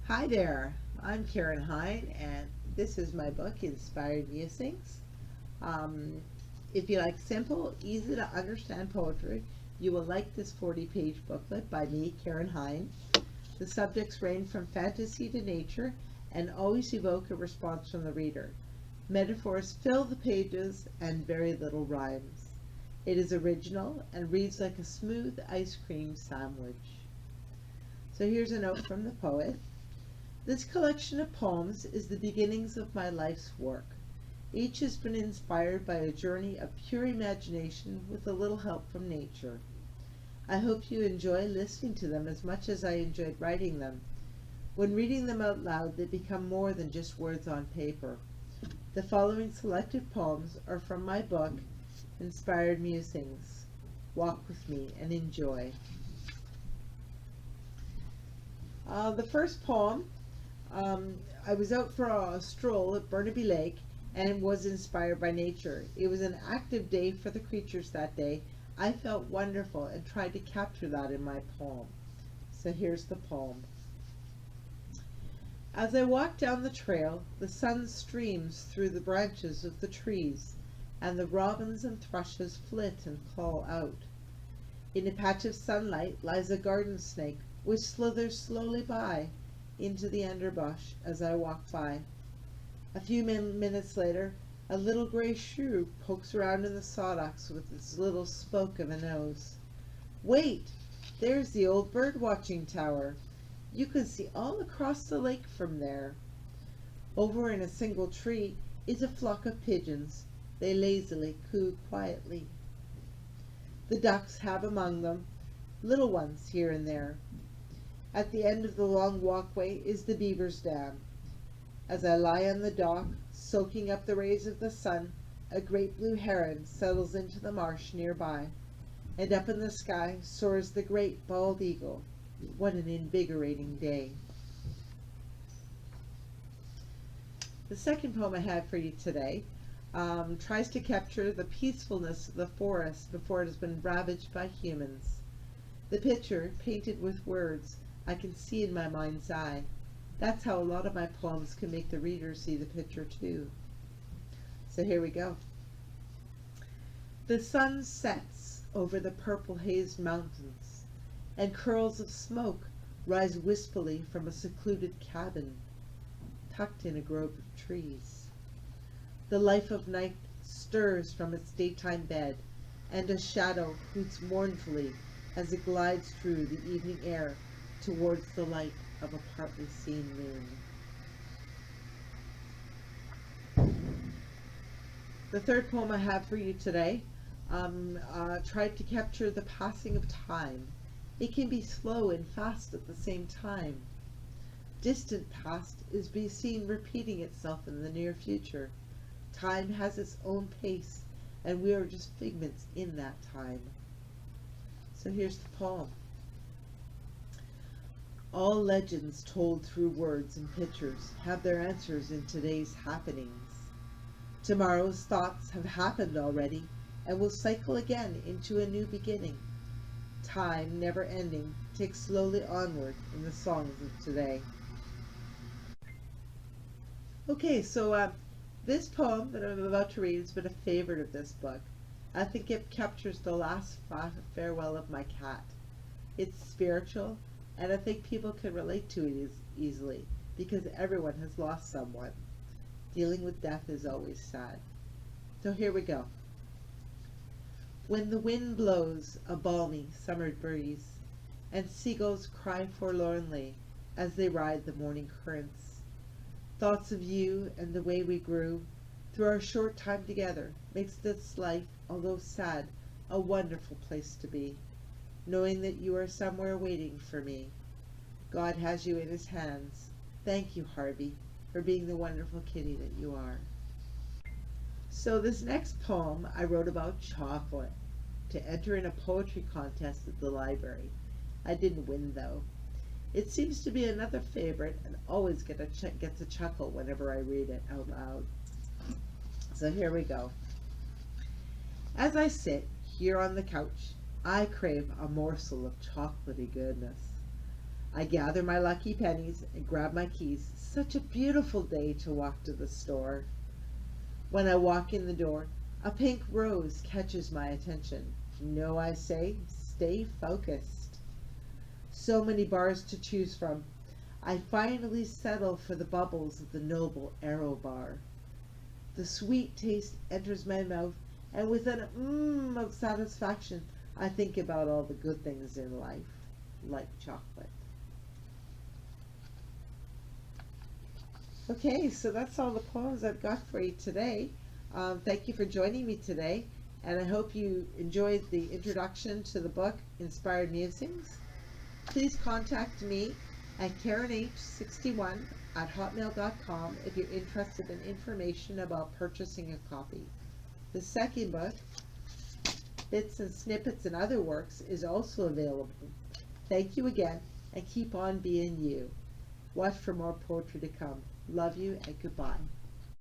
Hi there, I'm Karen Hein, and this is my book, Inspired Musings. Um, if you like simple, easy to understand poetry, you will like this 40-page booklet by me, Karen Hein. The subjects range from fantasy to nature and always evoke a response from the reader. Metaphors fill the pages and very little rhymes. It is original and reads like a smooth ice cream sandwich. So here's a note from the poet. This collection of poems is the beginnings of my life's work. Each has been inspired by a journey of pure imagination with a little help from nature. I hope you enjoy listening to them as much as I enjoyed writing them. When reading them out loud, they become more than just words on paper. The following selected poems are from my book, Inspired Musings. Walk with me and enjoy. The first poem, I was out for a stroll at Burnaby Lake and it was inspired by nature. It was an active day for the creatures that day. I felt wonderful and tried to capture that in my poem. So here's the poem. As I walk down the trail, the sun streams through the branches of the trees, and the robins and thrushes flit and call out. In a patch of sunlight lies a garden snake, which slithers slowly by into the underbrush as I walk by. A few minutes later, a little gray shrew pokes around in the sawdust with its little spoke of a nose. Wait! There's the old bird watching tower. You can see all across the lake from there. Over in a single tree is a flock of pigeons. They lazily coo quietly. The ducks have among them little ones here and there. At the end of the long walkway is the beaver's dam. As I lie on the dock, soaking up the rays of the sun, a great blue heron settles into the marsh nearby, and up in the sky soars the great bald eagle. What an invigorating day. The second poem I have for you today tries to capture the peacefulness of the forest before it has been ravaged by humans. The picture, painted with words, I can see in my mind's eye. That's how a lot of my poems can make the reader see the picture too. So here we go. The sun sets over the purple hazed mountains, and curls of smoke rise wistfully from a secluded cabin tucked in a grove of trees. The life of night stirs from its daytime bed, and a shadow hoots mournfully as it glides through the evening air towards the light of a partly seen moon. The third poem I have for you today tried to capture the passing of time. It can be slow and fast at the same time. Distant past is being seen repeating itself in the near future. Time has its own pace, and we are just figments in that time. So here's the poem. All legends told through words and pictures have their answers in today's happenings. Tomorrow's thoughts have happened already and will cycle again into a new beginning. Time, never ending, ticks slowly onward in the songs of today. Okay, so this poem that I'm about to read has been a favorite of this book. I think it captures the last farewell of my cat. It's spiritual, and I think people can relate to it easily because everyone has lost someone. Dealing with death is always sad. So here we go. When the wind blows a balmy summer breeze, and seagulls cry forlornly as they ride the morning currents, thoughts of you and the way we grew through our short time together makes this life, although sad, a wonderful place to be, knowing that you are somewhere waiting for me. God has you in his hands. Thank you, Harvey, for being the wonderful kitty that you are. So this next poem I wrote about chocolate to enter in a poetry contest at the library. I didn't win though. It seems to be another favorite and always gets a chuckle whenever I read it out loud. So here we go. As I sit here on the couch, I crave a morsel of chocolatey goodness. I gather my lucky pennies and grab my keys. Such a beautiful day to walk to the store. When I walk in the door, a pink rose catches my attention. No, I say, stay focused. So many bars to choose from. I finally settle for the bubbles of the noble arrow bar. The sweet taste enters my mouth, and with an of satisfaction, I think about all the good things in life, like chocolate. Okay, so that's all the poems I've got for you today. Thank you for joining me today, and I hope you enjoyed the introduction to the book, Inspired Musings. Please contact me at KarenH61 at hotmail.com if you're interested in information about purchasing a copy. The second book, Bits and Snippets and Other Works, is also available. Thank you again, and keep on being you. Watch for more poetry to come. Love you and goodbye.